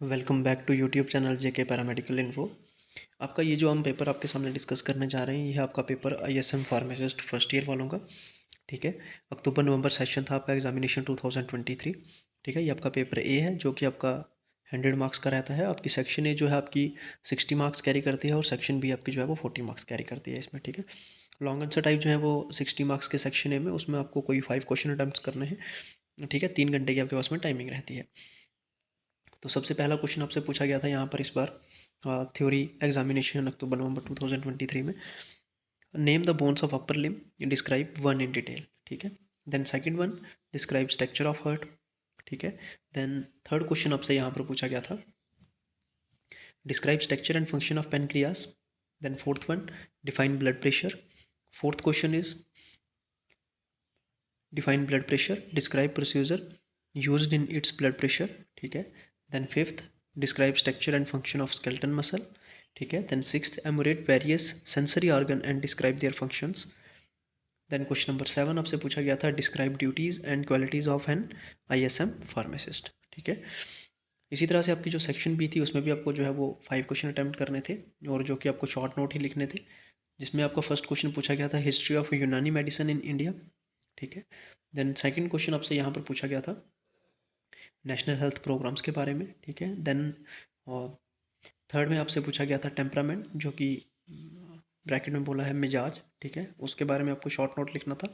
Welcome back to YouTube channel JK paramedical info. आपका ये जो हम पेपर आपके सामने डिस्कस करने जा रहे हैं, ये है आपका paper ISM pharmacist first year वालों का। ठीक है, अक्टूबर नवंबर सेशन था आपका एग्जामिनेशन 2023। ठीक है, ये आपका पेपर ए है जो कि आपका 100 मार्क्स का रहता है। आपकी सेक्शन ए जो है आपकी 60 मार्क्स कैरी करती है और सेक्शन बी आपकी जो है वो 40 मार्क्स कैरी करती है इसमें। ठीक है, लॉन्ग आंसर टाइप जो है वो 60 मार्क्स के सेक्शन ए में, उसमें आपको कोई 5 क्वेश्चन अटैम्प्ट करने हैं। ठीक है, 3 घंटे की आपके पास में टाइमिंग रहती है। तो सबसे पहला क्वेश्चन आपसे पूछा गया था यहाँ पर इस बार थ्योरी एग्जामिनेशन अक्टूबर नवंबर 2023 में। Name the bones of upper limb, describe one in detail. ठीक है, then second one, describe structure of heart. ठीक है, देन थर्ड क्वेश्चन आपसे यहाँ पर पूछा गया था, describe structure and function of pancreas. Then fourth one, define blood pressure. Fourth question is define blood pressure, describe procedure used in its blood pressure. ठीक है, then fifth, describe structure and function of skeleton muscle. ठीक है, then sixth, enumerate various sensory organ and describe their functions. Then question number 7 आपसे पूछा गया था, describe duties and qualities of an ISM pharmacist. ठीक है, इसी तरह से आपकी जो सेक्शन बी थी उसमें भी आपको जो है वो 5 क्वेश्चन अटैम्प्ट करने थे और जो कि आपको शॉर्ट नोट ही लिखने थे, जिसमें आपका फर्स्ट क्वेश्चन पूछा गया था, हिस्ट्री ऑफ यूनानी मेडिसिन इन इंडिया। ठीक है, देन सेकंड क्वेश्चन आपसे यहाँ पर पूछा गया था नेशनल हेल्थ प्रोग्राम्स के बारे में। ठीक है, देन थर्ड में आपसे पूछा गया था टेम्परामेंट, जो कि ब्रैकेट में बोला है मिजाज। ठीक है, उसके बारे में आपको शॉर्ट नोट लिखना था।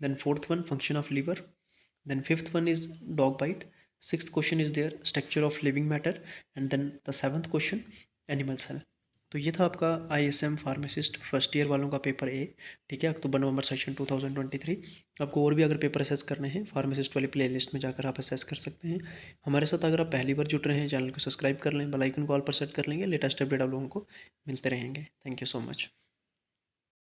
Then fourth one, function of liver. Then fifth one is dog bite. Sixth question is there structure of living matter. And then the seventh question, animal cell. तो ये था आपका आईएसएम फार्मासिस्ट फर्स्ट ईयर वालों का paper A. ठीक है, अक्टूबर नवंबर session 2023। आपको और भी अगर पेपर असेस करने हैं, फार्मासिस्ट वाली प्लेलिस्ट में जाकर आप असेस कर सकते हैं। हमारे साथ अगर आप पहली बार जुड़ रहे हैं, चैनल को सब्सक्राइब कर लें, बेल आइकन को ऑल पर सेट कर लेंगे, लेटेस्ट अपडेट आप लोगों को मिलते रहेंगे। Thank you so much.